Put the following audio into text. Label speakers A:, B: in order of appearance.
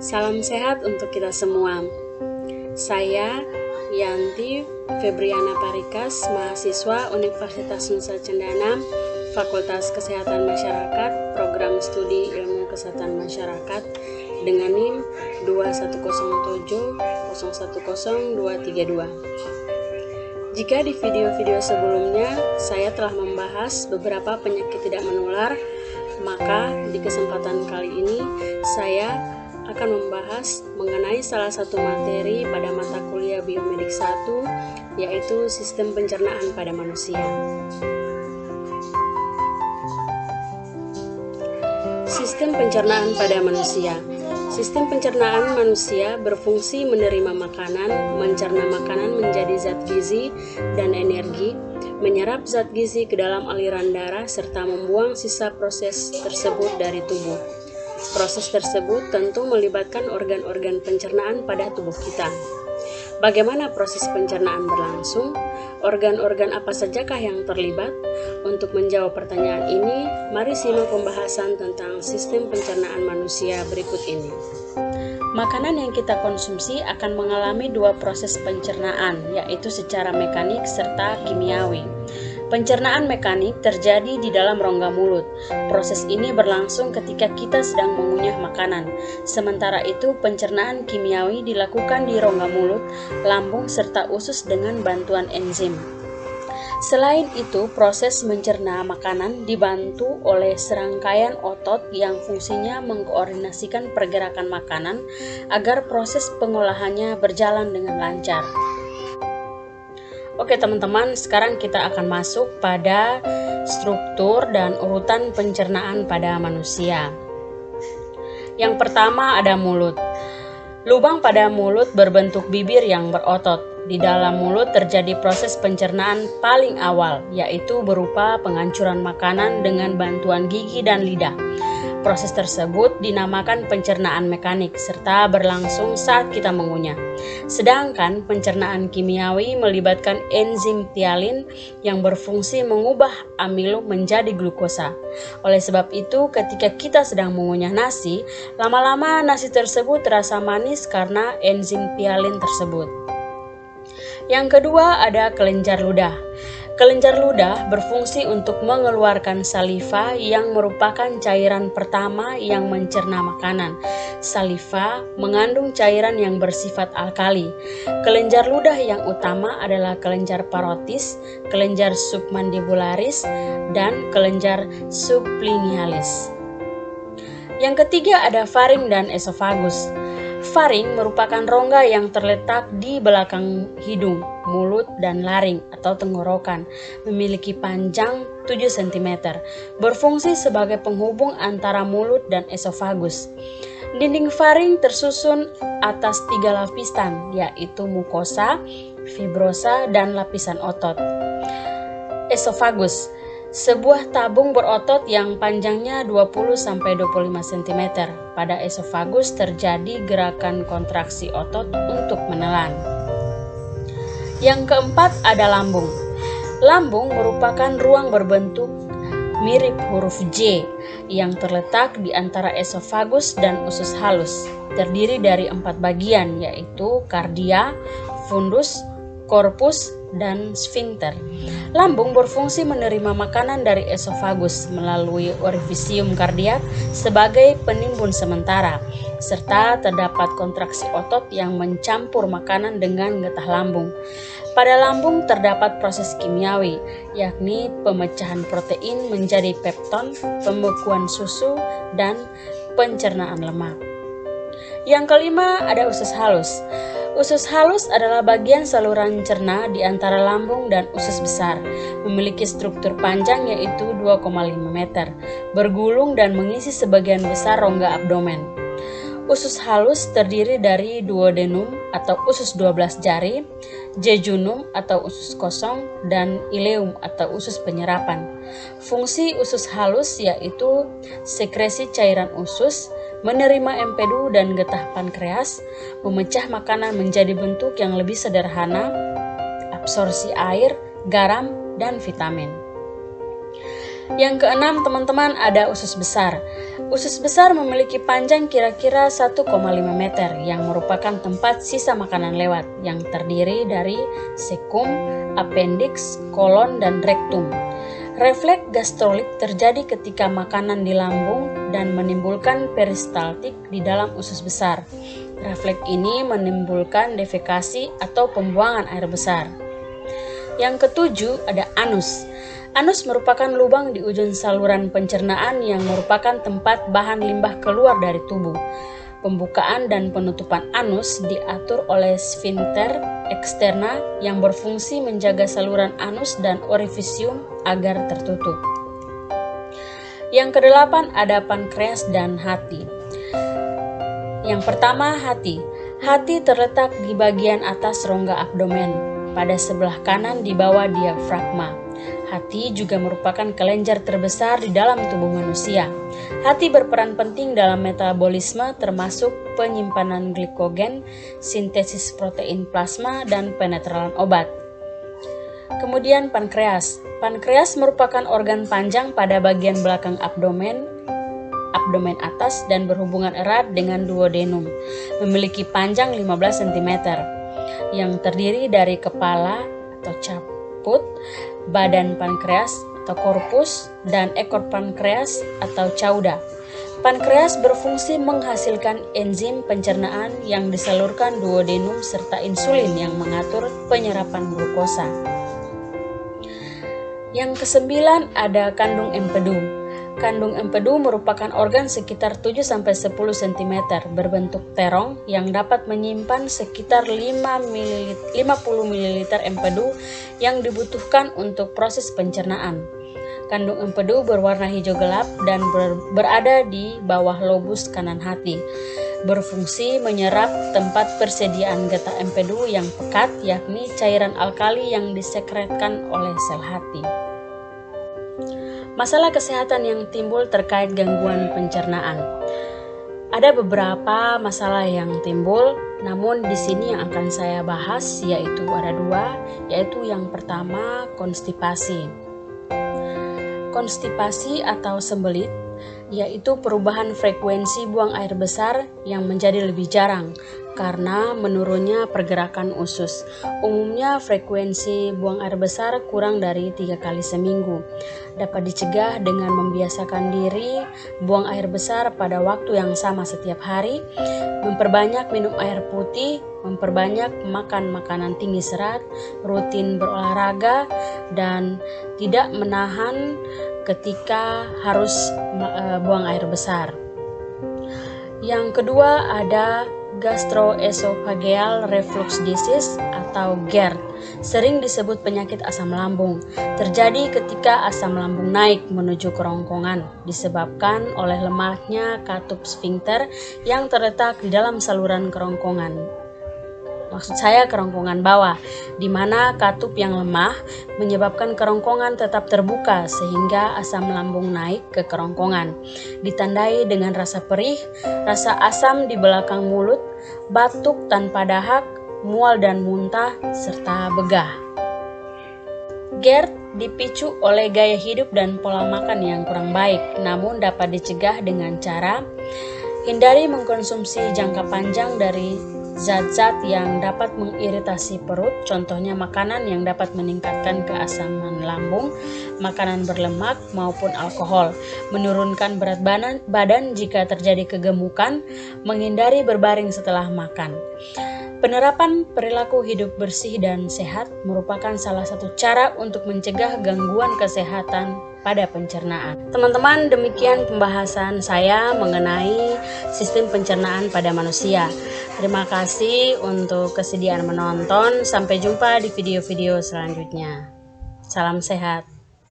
A: Salam sehat untuk kita semua. Saya Yanti Febriana Parikas, mahasiswa Universitas Nusa Cendana, Fakultas Kesehatan Masyarakat, Program Studi Ilmu Kesehatan Masyarakat dengan NIM 21070100232. Jika di video-video sebelumnya saya telah membahas beberapa penyakit tidak menular, maka di kesempatan kali ini saya akan membahas mengenai salah satu materi pada mata kuliah Biomedik 1, yaitu sistem pencernaan pada manusia. Sistem pencernaan pada manusia. Sistem pencernaan manusia berfungsi menerima makanan, mencerna makanan menjadi zat gizi dan energi, menyerap zat gizi ke dalam aliran darah, serta membuang sisa proses tersebut dari tubuh. Proses tersebut tentu melibatkan organ-organ pencernaan pada tubuh kita. Bagaimana proses pencernaan berlangsung? Organ-organ apa sajakah yang terlibat? Untuk menjawab pertanyaan ini, mari simak pembahasan tentang sistem pencernaan manusia berikut ini. Makanan yang kita konsumsi akan mengalami dua proses pencernaan, yaitu secara mekanik serta kimiawi. Pencernaan mekanik terjadi di dalam rongga mulut. Proses ini berlangsung ketika kita sedang mengunyah makanan. Sementara itu, pencernaan kimiawi dilakukan di rongga mulut, lambung, serta usus dengan bantuan enzim. Selain itu, proses mencerna makanan dibantu oleh serangkaian otot yang fungsinya mengkoordinasikan pergerakan makanan agar proses pengolahannya berjalan dengan lancar. Oke teman-teman, sekarang kita akan masuk pada struktur dan urutan pencernaan pada manusia. Yang pertama ada mulut. Lubang pada mulut berbentuk bibir yang berotot. Di dalam mulut terjadi proses pencernaan paling awal, yaitu berupa penghancuran makanan dengan bantuan gigi dan lidah. Proses tersebut dinamakan pencernaan mekanik serta berlangsung saat kita mengunyah. Sedangkan pencernaan kimiawi melibatkan enzim tialin yang berfungsi mengubah amilo menjadi glukosa. Oleh sebab itu, ketika kita sedang mengunyah nasi, lama-lama nasi tersebut terasa manis karena enzim tialin tersebut. Yang kedua ada kelenjar ludah. Kelenjar ludah berfungsi untuk mengeluarkan saliva yang merupakan cairan pertama yang mencerna makanan. Saliva mengandung cairan yang bersifat alkali. Kelenjar ludah yang utama adalah kelenjar parotis, kelenjar submandibularis, dan kelenjar sublingualis. Yang ketiga ada faring dan esofagus. Faring merupakan rongga yang terletak di belakang hidung, mulut, dan laring atau tenggorokan, memiliki panjang 7 cm, berfungsi sebagai penghubung antara mulut dan esofagus. Dinding faring tersusun atas 3 lapisan, yaitu mukosa, fibrosa, dan lapisan otot. Esofagus, sebuah tabung berotot yang panjangnya 20-25 cm. Pada esofagus terjadi gerakan kontraksi otot untuk menelan. Yang keempat ada lambung. Lambung merupakan ruang berbentuk mirip huruf J yang terletak di antara esofagus dan usus halus. Terdiri dari 4 bagian, yaitu kardia, fundus, korpus, dan sfinkter. Lambung berfungsi menerima makanan dari esofagus melalui orifisium kardiak sebagai penimbun sementara, serta terdapat kontraksi otot yang mencampur makanan dengan getah lambung. Pada lambung terdapat proses kimiawi, yakni pemecahan protein menjadi pepton, pembekuan susu, dan pencernaan lemak. Yang kelima ada usus halus. Usus halus adalah bagian saluran cerna di antara lambung dan usus besar. Memiliki struktur panjang yaitu 2,5 meter, bergulung dan mengisi sebagian besar rongga abdomen. Usus halus terdiri dari duodenum atau usus 12 jari, jejunum atau usus kosong, dan ileum atau usus penyerapan. Fungsi usus halus yaitu sekresi cairan usus, menerima empedu dan getah pankreas, memecah makanan menjadi bentuk yang lebih sederhana, absorpsi air, garam, dan vitamin. Yang keenam, teman-teman, ada usus besar. Usus besar memiliki panjang kira-kira 1,5 meter yang merupakan tempat sisa makanan lewat yang terdiri dari sekum, appendix, kolon, dan rektum. Refleks gastrolik terjadi ketika makanan di lambung dan menimbulkan peristaltik di dalam usus besar. Refleks ini menimbulkan defekasi atau pembuangan air besar. Yang ketujuh, ada anus. Anus merupakan lubang di ujung saluran pencernaan yang merupakan tempat bahan limbah keluar dari tubuh. Pembukaan dan penutupan anus diatur oleh sfinkter eksterna yang berfungsi menjaga saluran anus dan orifisium agar tertutup. Yang kedelapan, ada pankreas dan hati. Yang pertama, hati. Hati terletak di bagian atas rongga abdomen, pada sebelah kanan di bawah diafragma. Hati juga merupakan kelenjar terbesar di dalam tubuh manusia. Hati berperan penting dalam metabolisme termasuk penyimpanan glikogen, sintesis protein plasma, dan penetralan obat. Kemudian pankreas. Pankreas merupakan organ panjang pada bagian belakang abdomen atas dan berhubungan erat dengan duodenum. Memiliki panjang 15 cm yang terdiri dari kepala atau caput, badan pankreas atau korpus, dan ekor pankreas atau cauda. Pankreas berfungsi menghasilkan enzim pencernaan yang disalurkan duodenum serta insulin yang mengatur penyerapan glukosa. Yang kesembilan, ada kandung empedu. Kandung empedu merupakan organ sekitar 7-10 cm berbentuk terong yang dapat menyimpan sekitar 50 ml empedu yang dibutuhkan untuk proses pencernaan. Kandung empedu berwarna hijau gelap dan berada di bawah lobus kanan hati. Berfungsi menyerap tempat persediaan getah empedu yang pekat, yakni cairan alkali yang disekretkan oleh sel hati. Masalah kesehatan yang timbul terkait gangguan pencernaan. Ada beberapa masalah yang timbul, namun di sini yang akan saya bahas yaitu ada dua, yaitu yang pertama konstipasi. Konstipasi atau sembelit yaitu perubahan frekuensi buang air besar yang menjadi lebih jarang karena menurunnya pergerakan usus. Umumnya frekuensi buang air besar kurang dari 3 kali seminggu. Dapat dicegah dengan membiasakan diri buang air besar pada waktu yang sama setiap hari, memperbanyak minum air putih, memperbanyak makan makanan tinggi serat, rutin berolahraga, dan tidak menahan ketika harus buang air besar. Yang kedua, ada gastroesophageal reflux disease atau GERD, sering disebut penyakit asam lambung. Terjadi ketika asam lambung naik menuju kerongkongan disebabkan oleh lemahnya katup sfinkter yang terletak di dalam saluran kerongkongan. Maksud saya kerongkongan bawah, di mana katup yang lemah menyebabkan kerongkongan tetap terbuka sehingga asam lambung naik ke kerongkongan. Ditandai dengan rasa perih, rasa asam di belakang mulut, batuk tanpa dahak, mual dan muntah, serta begah. GERD dipicu oleh gaya hidup dan pola makan yang kurang baik, namun dapat dicegah dengan cara hindari mengkonsumsi jangka panjang dari zat-zat yang dapat mengiritasi perut, contohnya makanan yang dapat meningkatkan keasaman lambung, makanan berlemak maupun alkohol, menurunkan berat badan jika terjadi kegemukan, menghindari berbaring setelah makan. Penerapan perilaku hidup bersih dan sehat merupakan salah satu cara untuk mencegah gangguan kesehatan pada pencernaan. Teman-teman, demikian pembahasan saya mengenai sistem pencernaan pada manusia. Terima kasih untuk kesediaan menonton. Sampai jumpa di video-video selanjutnya. Salam sehat.